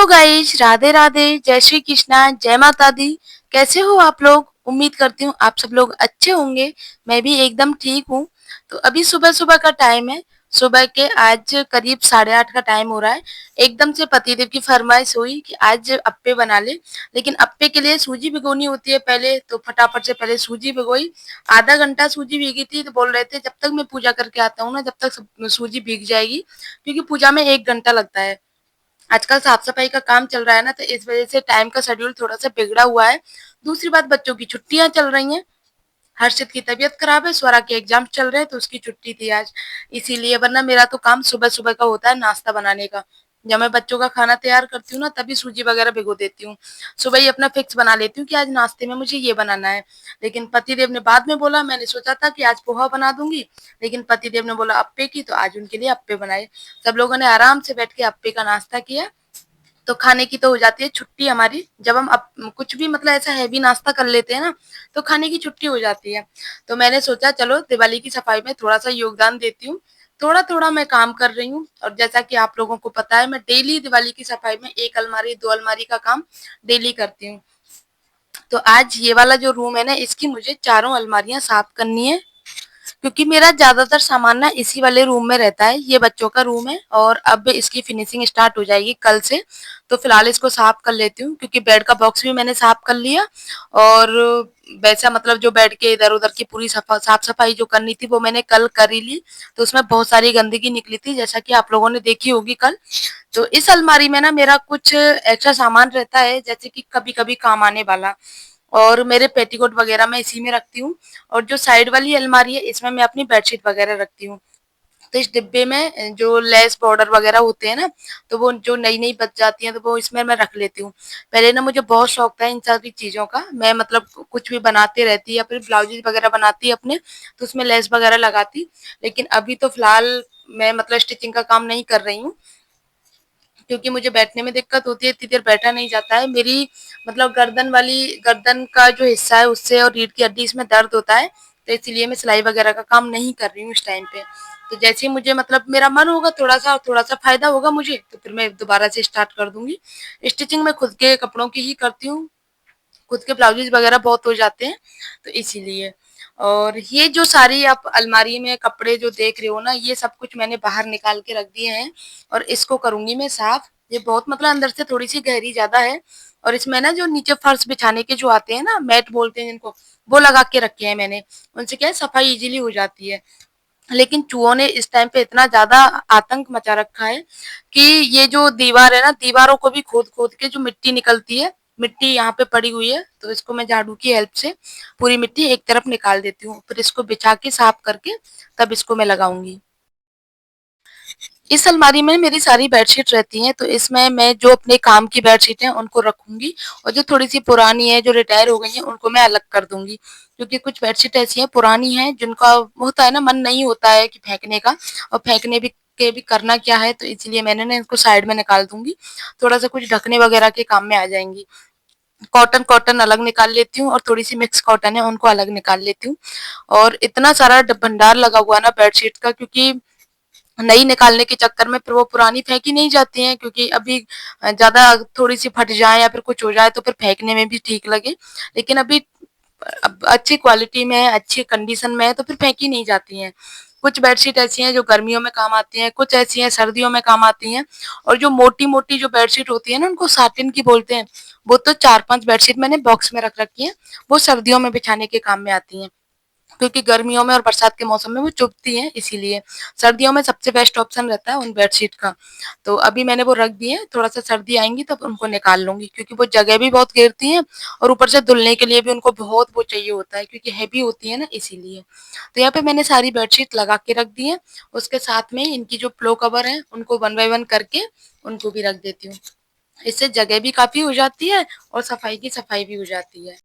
Hello guys, Radhe Radhe, जय श्री कृष्णा, जय माता दी। कैसे हो आप लोग? उम्मीद करती हूँ आप सब लोग अच्छे होंगे। मैं भी एकदम ठीक हूँ। तो अभी सुबह सुबह का टाइम है। सुबह के आज करीब 8:30 का टाइम हो रहा है। एकदम से पतिदेव की फरमाइश हुई कि आज अप्पे बना ले। लेकिन अप्पे के लिए सूजी भिगोनी होती है पहले, तो फटाफट से पहले सूजी भिगोई। आधा घंटा सूजी भीगी थी, तो बोल रहे थे जब तक मैं पूजा करके आता हूँ ना, जब तक सूजी भीग जाएगी, क्योंकि पूजा में 1 घंटा लगता है। आजकल साफ-सफाई का काम चल रहा है ना, तो इस वज़ह से टाइम का शेड्यूल थोड़ा-सा बिगड़ा हुआ है। दूसरी बात, बच्चों की छुट्टियाँ चल रही हैं। हर्षित की तबीयत खराब है, स्वरा के एग्ज़ाम चल रहे हैं, तो उसकी छुट्टी थी आज। इसीलिए, वरना मेरा तो काम सुबह-सुबह का होता है नाश्ता बनाने का। जब मैं बच्चों का खाना तैयार करती हूँ ना, तभी सूजी वगैरह भिगो देती हूँ। सुबह ही अपना फिक्स बना लेती हूँ कि आज नाश्ते में मुझे ये बनाना है। लेकिन पतिदेव ने बाद में बोला, मैंने सोचा था कि आज पोहा बना दूँगी, लेकिन पतिदेव ने बोला अप्पे की, तो आज उनके लिए अप्पे बनाए। सब लोगों ने आराम से बैठ के अप्पे का नाश्ता किया। तो खाने की तो हो जाती है छुट्टी हमारी। जब हम कुछ भी मतलब ऐसा हैवी नाश्ता कर लेते हैं ना, तो खाने की छुट्टी हो जाती है। तो मैंने सोचा चलो दिवाली की सफाई में थोड़ा-सा योगदान देती हूँ। थोड़ा-थोड़ा मैं काम कर रही हूँ, और जैसा कि आप लोगों को पता है, मैं डेली दिवाली की सफाई में 1 अलमारी, 2 अलमारी का काम डेली करती हूँ। तो आज ये वाला जो रूम है ना, इसकी मुझे चारों अलमारियाँ साफ करनी है। क्योंकि मेरा ज़्यादातर सामान ना इसी वाले रूम में रहता है। ये बच्चों का रूम है, और अब इसकी फिनिशिंग स्टार्ट हो जाएगी कल से। तो फिलहाल इसको साफ कर लेती हूँ, क्योंकि बेड का बॉक्स भी मैंने साफ कर लिया। और वैसा मतलब जो बेड के इधर-उधर की पूरी साफ-सफाई जो करनी थी, वो मैंने कल कर ही ली। तो उसमें बहुत सारी गंदगी निकली थी, जैसा कि आप लोगों ने देखी होगी कल। तो इस अलमारी में ना मेरा कुछ एक्स्ट्रा सामान रहता है, जैसे कि कभी-कभी काम आने वाला। और मेरे पेटीकोट वगैरह मैं इसी में रखती हूँ। और जो साइड वाली अलमारी है, इसमें मैं अपनी बेडशीट वगैरह रखती हूँ। तो इस डिब्बे में जो लेस बॉर्डर वगैरह होते हैं ना, तो वो जो नई-नई बच जाती हैं, तो वो इसमें मैं रख लेती हूँ। पहले ना मुझे बहुत शौक था इन सारी चीज़ों का। मैं मतलब कुछ भी बनाते रहती या फिर ब्लाउजेज़ वगैरह बनाती अपने, तो उसमें लेस वगैरह लगाती। लेकिन अभी तो फिलहाल मैं मतलब स्टिचिंग का काम नहीं कर रही हूँ, क्योंकि मुझे बैठने में दिक्कत होती है, इतनी देर बैठा नहीं जाता है। मेरी मतलब गर्दन का जो हिस्सा है, उससे और रीढ़ की हड्डी, इसमें दर्द होता है। तो इसीलिए मैं सिलाई वगैरह का काम नहीं कर रही हूँ इस टाइम पे। तो जैसे ही मुझे मतलब मेरा मन होगा, थोड़ा-सा फ़ायदा होगा मुझे, तो फिर मैं दोबारा से स्टार्ट कर दूँगी। स्टिचिंग मैं खुद के कपड़ों की ही करती हूँ। खुद के ब्लाउजेज़ वगैरह बहुत हो जाते हैं, तो इसीलिए। और ये जो सारी आप अलमारी में कपड़े जो देख रहे हो ना, ये सब कुछ मैंने बाहर निकाल के रख दिए हैं, और इसको करूँगी मैं साफ। ये बहुत मतलब अंदर से थोड़ी-सी गहरी ज़्यादा है, और इसमें ना जो नीचे फर्श बिछाने के जो आते हैं ना, मैट बोलते हैं जिनको, वो लगा के रखे हैं मैंने। उनसे क्या है, सफाई ईज़िली हो जाती है। लेकिन चूहों ने इस टाइम पे इतना ज़्यादा आतंक मचा रखा है कि ये जो दीवार है ना, दीवारों को भी खोद-खोद के जो मिट्टी निकलती है, मिट्टी यहाँ पे पड़ी हुई है, तो इसको मैं झाड़ू की हेल्प से पूरी मिट्टी एक तरफ निकाल देती हूँ। फिर इसको बिछा के साफ करके तब इसको मैं लगाऊँगी। इस अलमारी में मेरी सारी बेडशीट रहती हैं, तो इसमें मैं जो अपने काम की बेडशीट हैं, उनको रखूँगी, और जो थोड़ी-सी पुरानी है, जो रिटायर हो गई हैं, उनको मैं अलग कर दूँगी। क्योंकि कुछ बेडशीट ऐसी हैं, पुरानी हैं, जिनका होता है ना, मन नहीं होता है कि फेंकने का, और फेंकने भी करना क्या है, तो इसलिए मैंने ना इनको साइड में निकाल दूँगी। थोड़ा-सा कुछ ढकने वगैरह के काम में आ जाएँगी। कॉटन कॉटन अलग निकाल लेती हूँ, और थोड़ी-सी मिक्स कॉटन है, उनको अलग निकाल लेती हूँ। और इतना सारा भंडार लगा हुआ है ना बेडशीट का, क्योंकि नई निकालने के चक्कर में फिर वो पुरानी फेंकी नहीं जाती हैं, क्योंकि अभी ज़्यादा थोड़ी-सी फट जाए या फिर कुछ हो जाए, तो फिर फेंकने में भी ठीक लगे। लेकिन अभी अब अच्छी क्वालिटी में है, अच्छी कंडीशन में है, तो फिर फेंकी नहीं जाती हैं। कुछ बेडशीट ऐसी हैं जो गर्मियों में काम आती हैं, कुछ ऐसी हैं सर्दियों में काम आती हैं। और जो मोटी-मोटी जो बेडशीट होती है ना, उनको साटिन की बोलते हैं। वो तो 4-5 बेडशीट मैंने बॉक्स में रख रखी हैं, वो सर्दियों में बिछाने के काम में आती हैं। क्योंकि गर्मियों में और बरसात के मौसम में वो चुभती हैं, इसीलिए। सर्दियों में सबसे बेस्ट ऑप्शन रहता है उन बेडशीट का। तो अभी मैंने वो रख दिए हैं, थोड़ा-सा सर्दी आएँगी तब उनको निकाल लूँगी, क्योंकि वो जगह भी बहुत घेरती हैं, और ऊपर से धुलने के लिए भी उनको बहुत वो चाहिए होता है, क्योंकि हेवी होती है ना, इसीलिए। तो यहाँ पे मैंने सारी बेडशीट लगा के रख दी हैं, उसके साथ में इनकी जो पिलो कवर हैं, उनको वन बाय वन करके उनको भी रख देती हूँ। इससे जगह भी काफ़ी हो जाती है, और सफाई की सफाई भी हो जाती है।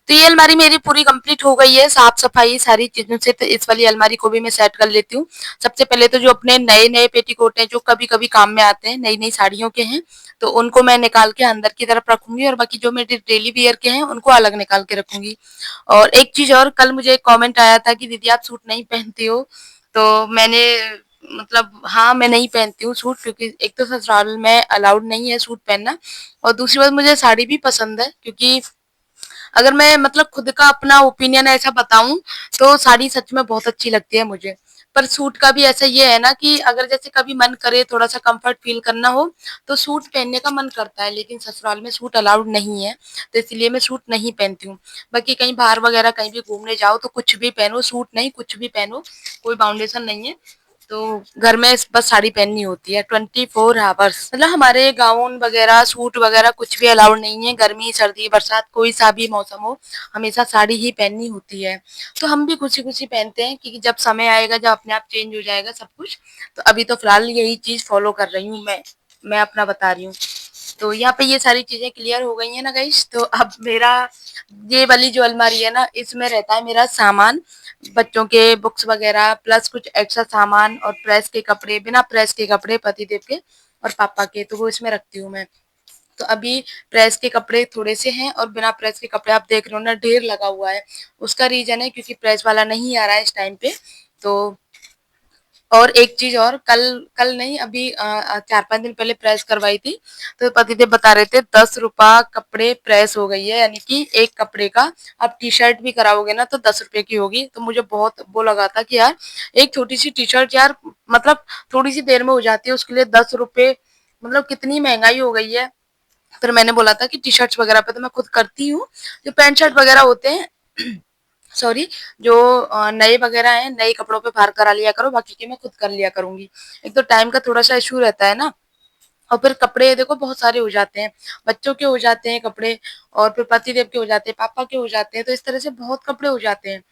तो ये अलमारी मेरी पूरी कंप्लीट हो गई है, साफ-सफाई सारी चीज़ों से, तो इस वाली अलमारी को भी मैं सेट कर लेती हूँ। सबसे पहले तो जो अपने नए-नए पेटीकोट हैं, जो कभी-कभी काम में आते हैं, नई-नई साड़ियों के हैं, तो उनको मैं निकाल के अंदर की तरफ रखूँगी और बाकी जो मेरे डेली वियर के हैं, उनको अलग निकाल के रखूँगी। और एक चीज़ और, कल मुझे एक कमेंट आया था कि दीदी आप सूट नहीं पहनती हो, तो मैंने मतलब हाँ, मैं नहीं पहनती हूँ सूट, क्योंकि एक तो ससुराल में अलाउड नहीं है सूट पहनना, और दूसरी बात मुझे साड़ी भी पसंद है, क्योंकि अगर मैं मतलब खुद का अपना ओपिनियन ऐसा बताऊं तो साड़ी सच में बहुत अच्छी लगती है मुझे। पर सूट का भी ऐसा ये है ना कि अगर जैसे कभी मन करे थोड़ा सा कंफर्ट फील करना हो तो सूट पहनने का मन करता है, लेकिन ससुराल में सूट अलाउड नहीं है, तो इसलिए मैं सूट नहीं पहनती हूँ। बाकी कहीं बाहर वगैरह कहीं भी घूमने जाओ तो कुछ भी पहनो, सूट नहीं कुछ भी पहनो, कोई बाउंडेशन नहीं है। तो घर में बस साड़ी पहननी होती है 24 आवर्स। मतलब हमारे गाउन वगैरह सूट वगैरह कुछ भी अलाउड नहीं है, गर्मी सर्दी बरसात कोई सा भी मौसम हो, हमेशा साड़ी ही पहननी होती है। तो हम भी खुशी खुशी पहनते हैं, क्योंकि जब समय आएगा जब अपने आप चेंज हो जाएगा सब कुछ। तो अभी तो फिलहाल यही चीज फॉलो कर रही हूँ मैं अपना बता रही हूँ। तो यहाँ पे ये सारी चीजें क्लियर हो गई है ना गाइस। तो अब मेरा ये वाली जो अलमारी है ना, इसमें रहता है मेरा सामान, बच्चों के बुक्स वगैरह प्लस कुछ एक्स्ट्रा सामान और प्रेस के कपड़े, बिना प्रेस के कपड़े पति देव के और पापा के, तो वो इसमें रखती हूँ मैं। तो अभी प्रेस के कपड़े थोड़े से हैं और बिना प्रेस के कपड़े आप देख रहे हो ना ढेर लगा हुआ है। उसका रीजन है क्योंकि प्रेस वाला नहीं आ रहा है इस टाइम पे। तो और एक चीज और, कल कल नहीं अभी 4-5 दिन पहले प्रेस करवाई थी, तो पतिदेव बता रहे थे 10 रुपया कपड़े प्रेस हो गई है, यानी कि एक कपड़े का आप टी शर्ट भी कराओगे ना तो 10 रुपए की होगी। तो मुझे बहुत वो लगा था कि यार एक छोटी सी टी शर्ट यार, मतलब थोड़ी सी देर में हो जाती है, उसके लिए 10 रुपए, मतलब कितनी महंगाई हो गई है। फिर मैंने बोला था कि टी शर्ट्स वगैरह पे तो मैं खुद करती हूँ, जो पैंट शर्ट वगैरह होते हैं सॉरी, जो नए वगैरह हैं नए कपड़ों पे फार करा लिया करो, बाकी के मैं खुद कर लिया करूंगी। एक तो टाइम का थोड़ा सा इशू रहता है ना, और फिर कपड़े देखो बहुत सारे हो जाते हैं, बच्चों के हो जाते हैं कपड़े, और फिर पति देव के हो जाते हैं, पापा के हो जाते हैं, तो इस तरह से बहुत कपड़े हो जाते हैं।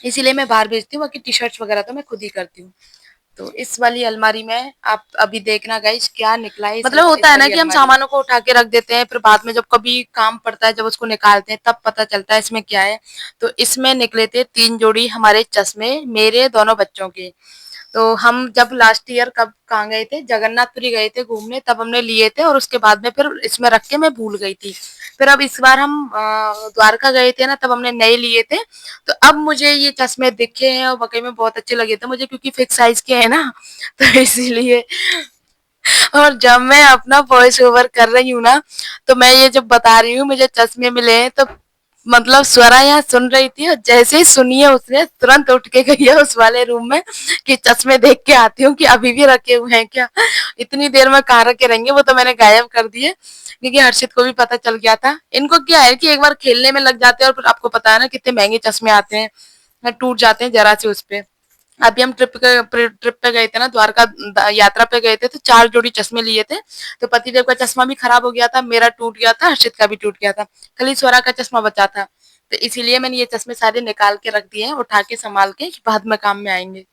इसीलिए मैं बाहर भेजती हूँ, बाकी टी शर्ट्स वगैरह तो मैं खुद ही करती हूँ। तो इस वाली अलमारी में आप अभी देखना गाइस क्या निकला है, मतलब होता है ना कि हम सामानों को उठा के रख देते हैं, फिर बाद में जब कभी काम पड़ता है जब उसको निकालते हैं तब पता चलता है इसमें क्या है। तो इसमें निकले थे 3 जोड़ी हमारे चश्मे, मेरे दोनों बच्चों के। तो हम जब लास्ट ईयर कब कहाँ गए थे, जगन्नाथपुरी गए थे घूमने, तब हमने लिए थे और उसके बाद में फिर इसमें रख के मैं भूल गई थी। फिर अब इस बार हम द्वारका गए थे ना, तब हमने नए लिए थे। तो अब मुझे ये चश्मे दिखे हैं और वाकई में बहुत अच्छे लगे थे मुझे, क्योंकि फिक्स साइज के हैं ना तो इसीलिए। और जब मैं अपना वॉइस ओवर कर रही हूँ ना, तो मैं ये जब बता रही हूँ मुझे चश्मे मिले हैं, तो मतलब स्वरा यहाँ सुन रही थी और जैसे ही सुनी है उसने तुरंत उठ के गई है उस वाले रूम में कि चश्मे देख के आती हूँ कि अभी भी रखे हुए हैं क्या। इतनी देर में कहाँ रखे रहेंगे, वो तो मैंने गायब कर दिए, क्योंकि हर्षित को भी पता चल गया था। इनको क्या है कि एक बार खेलने में लग जाते हैं और फिर आपको पता है ना कितने महंगे चश्मे आते हैं, टूट जाते हैं जरा से उस पे। अभी हम ट्रिप पे गए थे ना, द्वारका यात्रा पे गए थे, तो 4 जोड़ी चश्मे लिए थे। तो पतिदेव का चश्मा भी खराब हो गया था, मेरा टूट गया था, हर्षित का भी टूट गया था, खाली स्वरा का चश्मा बचा था। तो इसीलिए मैंने ये चश्मे सारे निकाल के रख दिए हैं, उठा के संभाल के, बाद में काम में आएंगे।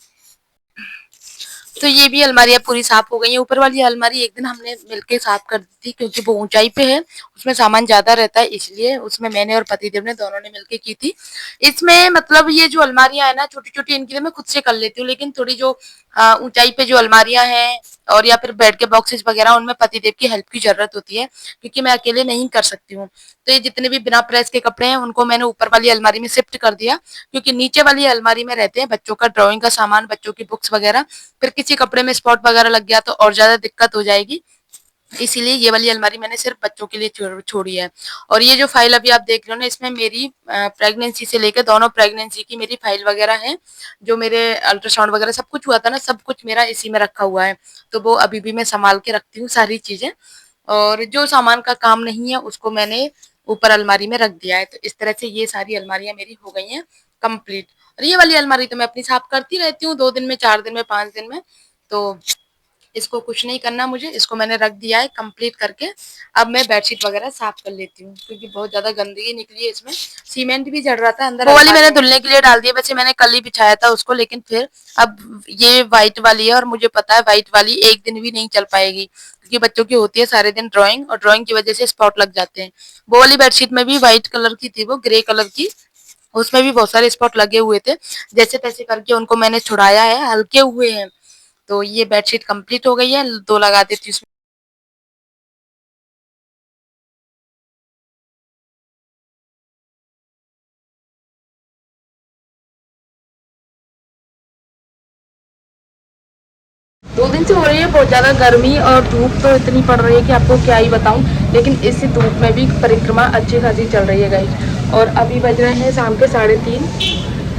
तो ये भी अलमारियां पूरी साफ हो गई हैं। ऊपर वाली अलमारी एक दिन हमने मिलके साफ कर दी थी, क्योंकि वो ऊंचाई पे है, उसमें सामान ज्यादा रहता है, इसलिए उसमें मैंने और पतिदेव ने दोनों ने मिलके की थी। इसमें मतलब ये जो अलमारियां है ना छोटी छोटी, इनकी तो मैं खुद से कर लेती हूँ, लेकिन थोड़ी जो ऊंचाई पे जो अलमारियां हैं और या फिर बेड के बॉक्सेस वगैरह, उनमें पतिदेव की हेल्प की जरूरत होती है, क्योंकि मैं अकेले नहीं कर सकती हूँ। तो ये जितने भी बिना प्रेस के कपड़े हैं उनको मैंने ऊपर वाली अलमारी में शिफ्ट कर दिया, क्योंकि नीचे वाली अलमारी में रहते हैं बच्चों का ड्राइंग का सामान, बच्चों की बुक्स वगैरह, फिर किसी कपड़े में स्पॉट वगैरह लग गया तो और ज्यादा दिक्कत हो जाएगी। इसीलिए ये वाली अलमारी मैंने सिर्फ बच्चों के लिए छोड़ी है। और ये जो फाइल अभी आप देख रहे हो ना, इसमें मेरी प्रेगनेंसी से लेकर दोनों प्रेगनेंसी की मेरी फाइल वगैरह है, जो मेरे अल्ट्रासाउंड वगैरह सब कुछ हुआ था ना, सब कुछ मेरा इसी में रखा हुआ है। तो वो अभी भी मैं संभाल के रखती हूँ सारी चीजें, और जो सामान का काम नहीं है उसको मैंने ऊपर अलमारी में रख दिया है। तो इस तरह से ये सारी अलमारियां मेरी हो गई हैं कंप्लीट। और ये वाली अलमारी तो मैं अपनी साफ करती रहती हूँ, 2 दिन में, 4 दिन में, 5 दिन में। तो इसको कुछ नहीं करना मुझे, इसको मैंने रख दिया है कंप्लीट करके। अब मैं बेडशीट वगैरह साफ कर लेती हूँ क्योंकि बहुत ज्यादा गंदगी निकली है इसमें, सीमेंट भी जड़ रहा था अंदर। वो वाली मैंने धुलने के लिए डाल दिया, वैसे मैंने कल ही बिछाया था उसको, लेकिन फिर अब ये व्हाइट वाली है और मुझे पता है व्हाइट वाली एक दिन भी नहीं चल पाएगी क्योंकि बच्चों की होती है सारे दिन ड्राइंग, और ड्राइंग की वजह से स्पॉट लग जाते हैं। वो वाली बेडशीट में भी व्हाइट कलर की थी, वो ग्रे कलर की, उसमें भी बहुत सारे स्पॉट लगे हुए थे। जैसे तैसे करके उनको मैंने छुड़ाया है, हल्के हुए हैं। तो ये बेडशीट कंप्लीट हो गई है, दो लगा देती हूँ। 2 दिन से हो रही है बहुत ज़्यादा गर्मी, और धूप तो इतनी पड़ रही है कि आपको क्या ही बताऊं। लेकिन इस धूप में भी परिक्रमा अच्छी खासी चल रही है गाइस। और अभी बज रहे हैं शाम के 3:30,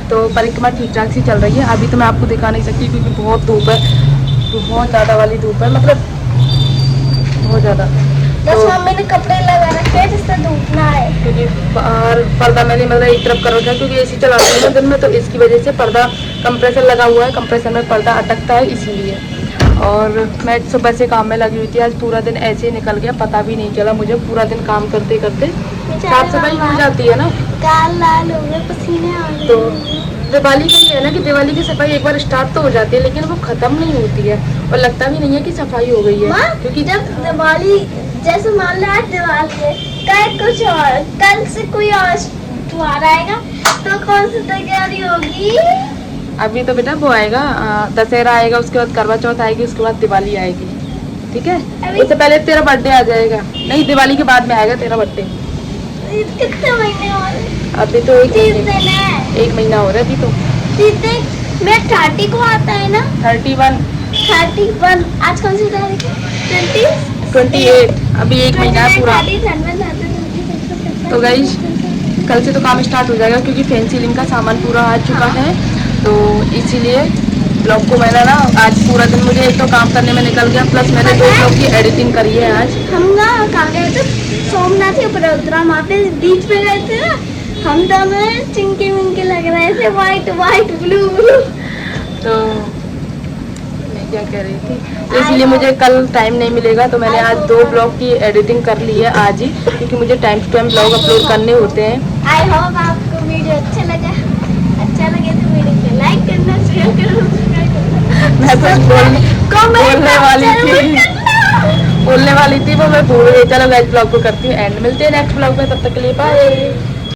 तो परिक्रमा ठीक ठाक सी चल रही है। अभी तो मैं आपको दिखा नहीं सकती क्योंकि बहुत धूप है, बहुत ज़्यादा वाली धूप है, मतलब बहुत ज़्यादा। बस मम्मी ने कपड़े लगा रखे हैं जिससे धूप ना आए, क्योंकि बाहर पर्दा मैंने मतलब एक तरफ कर रखा है क्योंकि एसी चलाती हूँ दिन में, तो इसकी वजह से पर्दा कंप्रेसर लगा हुआ है, कंप्रेसर में पर्दा अटकता है इसीलिए। और मैं सुबह से काम में लगी हुई थी, आज पूरा दिन ऐसे ही निकल गया, पता भी नहीं चला मुझे, पूरा दिन काम करते करते। साफ सफाई हो जाती है ना, गाल लाल हो गए, पसीने आ रहे। तो दिवाली का ये है ना कि दिवाली की सफाई एक बार स्टार्ट तो हो जाती है लेकिन वो खत्म नहीं होती है, और लगता भी नहीं है कि सफाई हो गई है। क्योंकि जब दिवाली, जैसे मान लो आज दिवाली है, कल कुछ और, कल से कोई और त्योहार आएगा, तो कौन सी तैयारी होगी? अभी तो बेटा वो आएगा, दशहरा आएगा, उसके बाद करवा चौथ आएगी, उसके बाद दिवाली आएगी, ठीक है। उससे पहले तेरा बर्थडे आ जाएगा, नहीं दिवाली के बाद में आएगा तेरा बर्थडे। कितने महीने और? अभी तो एक महीना हो रहा है अभी तो। मैं 30 को आता है ना, 31 आज कौन सी तारीख है? 28, अभी एक महीना है पूरा। तो गाइस कल से तो काम स्टार्ट हो जाएगा क्योंकि फैन सीलिंग का सामान पूरा आ चुका है, तो इसीलिए ब्लॉग को मैंने ना आज पूरा दिन, मुझे एक तो काम करने में निकल गया, प्लस मैंने 2 ब्लॉग की एडिटिंग करी है आज। हम ना कहाँ गए थे? सोमनाथ या बड़ोदरा, वहाँ पे बीच पे गए थे ना, हम दोनों चिंके मिंके लग रहे थे, व्हाइट व्हाइट ब्लू ब्लू। तो मैं क्या कह रही थी, तो इसीलिए मुझे कल टाइम नहीं मिलेगा, तो मैंने आज 2 ब्लॉग की एडिटिंग कर ली है आज ही, क्योंकि मुझे time to time blog upload करने होते हैं। आई होप आपको वीडियो अच्छा लगे तो वीडियो को लाइक करना, शेयर करना, सब्सक्राइब करना। मैं कुछ बोलने वाली थी वो मैं भूल गई। चलो नेक्स्ट ब्लॉग को करती हूँ एंड, मिलते हैं नेक्स्ट ब्लॉग में, तब तक के लिए बाय।